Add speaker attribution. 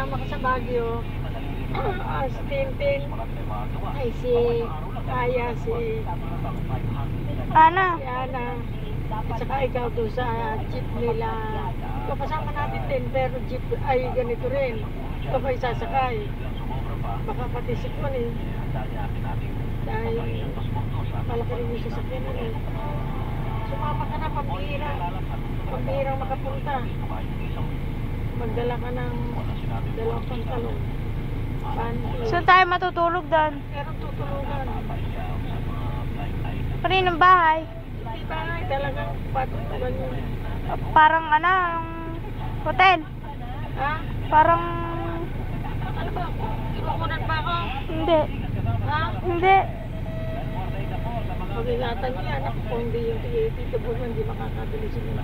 Speaker 1: kasama ko sa Baguio. Si Tintin, ay si Kaya, si
Speaker 2: Ana.
Speaker 1: Ana, at saka ikaw doon sa jeep nila. Ikaw kasama natin din, pero jeep ay ganito rin. Ikaw kayo sasakay. Baka pati sipon eh. Dahil malaki rin yung sasakyan na rin. Sumama ka na, pambihira. Pambihirang makapunta. Magdala ka ng dalawang pantalon.
Speaker 2: Saan tayo matutulog doon?
Speaker 1: Meron tutulugan.
Speaker 2: Kaninong bahay?
Speaker 1: Hindi bahay, talagang patutugan yun.
Speaker 2: Parang ano, hotel.
Speaker 1: Ha?
Speaker 2: Parang...
Speaker 1: Ano ba? Inukunan pa ako?
Speaker 2: Hindi.
Speaker 1: Ha?
Speaker 2: Hindi.
Speaker 1: Pag-ingatan niya, anak ko, hindi yung tito Bono, hindi makakabili sila.